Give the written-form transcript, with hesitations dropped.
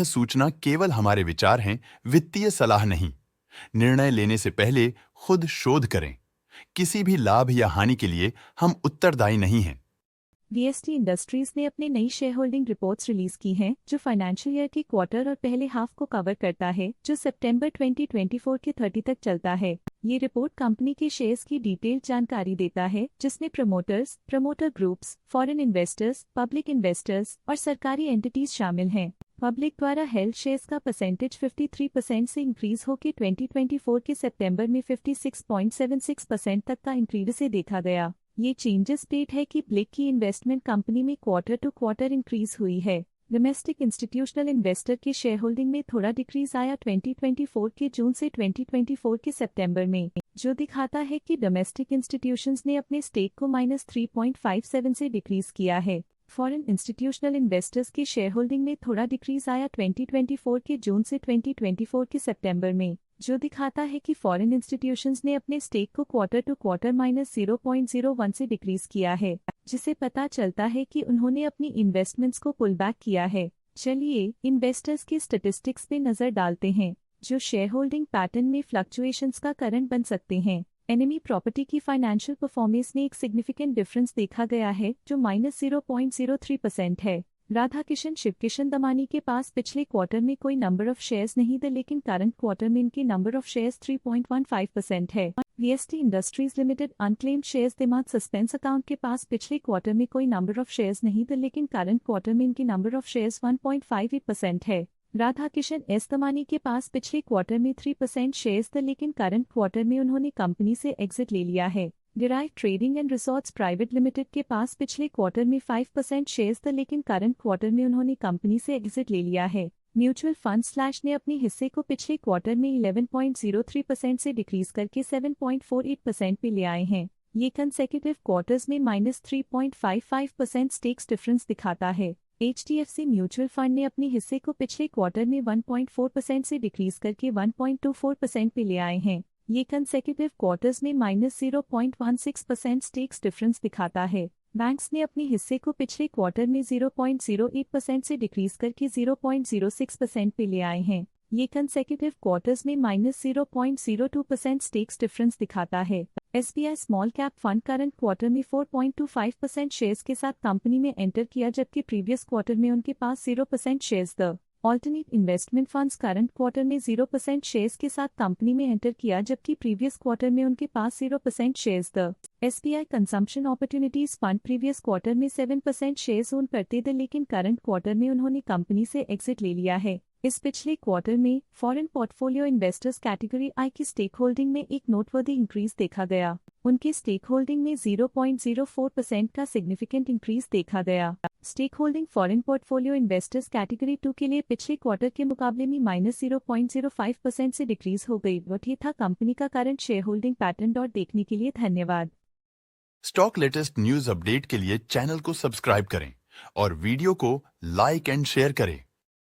सूचना केवल हमारे विचार हैं, वित्तीय सलाह नहीं। निर्णय लेने से पहले खुद शोध करें। किसी भी लाभ या हानि के लिए हम उत्तरदायी नहीं हैं। वीएसटी इंडस्ट्रीज ने अपने नई शेयर होल्डिंग रिपोर्ट्स रिलीज की हैं, जो फाइनेंशियल ईयर के क्वार्टर और पहले हाफ को कवर करता है, जो सितंबर 2024 के 30 तक चलता है। ये रिपोर्ट कंपनी के शेयर्स की डिटेल्ड जानकारी देता है, जिसमें promoters, promoter groups, foreign investors, public investors और सरकारी एंटिटीज शामिल हैं। पब्लिक द्वारा हेल्ड शेयर्स का परसेंटेज 53% से इंक्रीज होकर 2024 के सितंबर में 56.76% तक का इंक्रीज से देखा गया। ये चेंजेस स्टेट है कि ब्लिक की इन्वेस्टमेंट कंपनी में क्वार्टर टू क्वार्टर इंक्रीज हुई है। डोमेस्टिक इंस्टीट्यूशनल इन्वेस्टर के शेयर होल्डिंग में थोड़ा डिक्रीज आया 2024 के जून से 2024 के सितंबर में, जो दिखाता है कि डोमेस्टिक इंस्टीट्यूशंस ने अपने स्टेक को -3.57 से डिक्रीज किया है। फॉरेन इंस्टीट्यूशनल इन्वेस्टर्स के शेयर होल्डिंग में थोड़ा डिक्रीज आया 2024 के जून से 2024 के सितंबर में, जो दिखाता है कि फॉरेन इंस्टीट्यूशंस ने अपने स्टेक को क्वार्टर टू क्वार्टर -0.01 से डिक्रीज किया है, जिसे पता चलता है कि उन्होंने अपनी इन्वेस्टमेंट्स को पुल बैक किया है। चलिए इन्वेस्टर्स की स्टैटिस्टिक्स पे नजर डालते हैं, जो शेयर होल्डिंग पैटर्न में फ्लक्चुएशंस का कारण बन सकते हैं। एनिमी प्रॉपर्टी की फाइनेंशियल परफॉर्मेंस में एक सिग्निफिकेंट डिफरेंस देखा गया है, जो -0.03% है। राधा किशन शिवकिशन दमानी के पास पिछले क्वार्टर में कोई नंबर ऑफ शेयर्स नहीं थे, लेकिन करंट क्वार्टर में इनके नंबर ऑफ शेयर्स 3.15% है। VST industries limited unclaimed shares दिमाग सस्पेंस अकाउंट के पास पिछले क्वार्टर में कोई नंबर ऑफ शेयर्स नहीं थे, लेकिन करंट क्वार्टर में इनके नंबर ऑफ शेयर्स 1.58% है। राधा किशन एस दमानी के पास पिछले क्वार्टर में 3% शेयर्स थे, लेकिन करंट क्वार्टर में उन्होंने कंपनी से एग्जिट ले लिया है। Derive trading and resorts private limited के पास पिछले क्वार्टर में 5% शेयर्स थे, लेकिन करंट क्वार्टर में उन्होंने कंपनी से एग्जिट ले लिया है। म्यूचुअल फंड स्लैश ने अपने हिस्से को पिछले क्वार्टर में 11.03% से डिक्रीज करके 7.48% पे ले आए हैं। ये कंसेक्यूटिव क्वार्टर्स में -3.55% स्टेक्स डिफरेंस दिखाता है। HDFC म्यूचुअल फंड ने अपने हिस्से को पिछले क्वार्टर में 1.4% से डिक्रीज करके 1.24% पे ले आए हैं। ये कंसेक्यूटिव क्वार्टर्स में -0.16% स्टेक्स डिफरेंस दिखाता है। बैंक्स ने अपने हिस्से को पिछले क्वार्टर में 0.08% से डिक्रीज करके 0.06% पे ले आए हैं। ये कंसेक्यूटिव क्वार्टर्स में -0.02% स्टेक्स डिफरेंस दिखाता है। SBI small cap fund current quarter में 4.25% शेयर्स के साथ कंपनी में एंटर किया, जबकि प्रीवियस क्वार्टर में उनके पास 0% शेयर्स थे। Alternate investment funds current quarter में 0% शेयर्स के साथ कंपनी में एंटर किया, जबकि प्रीवियस क्वार्टर में उनके पास 0% शेयर्स थे। SBI consumption opportunities fund previous quarter में 7% शेयर्स ओन करते थे, लेकिन करंट क्वार्टर में उन्होंने कंपनी से एग्जिट ले लिया है। इस पिछले क्वार्टर में फॉरेन पोर्टफोलियो इन्वेस्टर्स कैटेगरी आई की स्टेक होल्डिंग में एक नोटवर्दी इंक्रीज देखा गया। उनके स्टेक होल्डिंग में 0.04% का सिग्निफिकेंट इंक्रीज देखा गया। Stake holding foreign portfolio investors category 2 के लिए पिछले क्वार्टर के मुकाबले में -0.05% से डिक्रीज हो गई। वह था कंपनी का करंट शेयर होल्डिंग पैटर्न। देखने के लिए धन्यवाद। स्टॉक लेटेस्ट न्यूज अपडेट के लिए चैनल को सब्सक्राइब करें और वीडियो को लाइक एंड शेयर करें।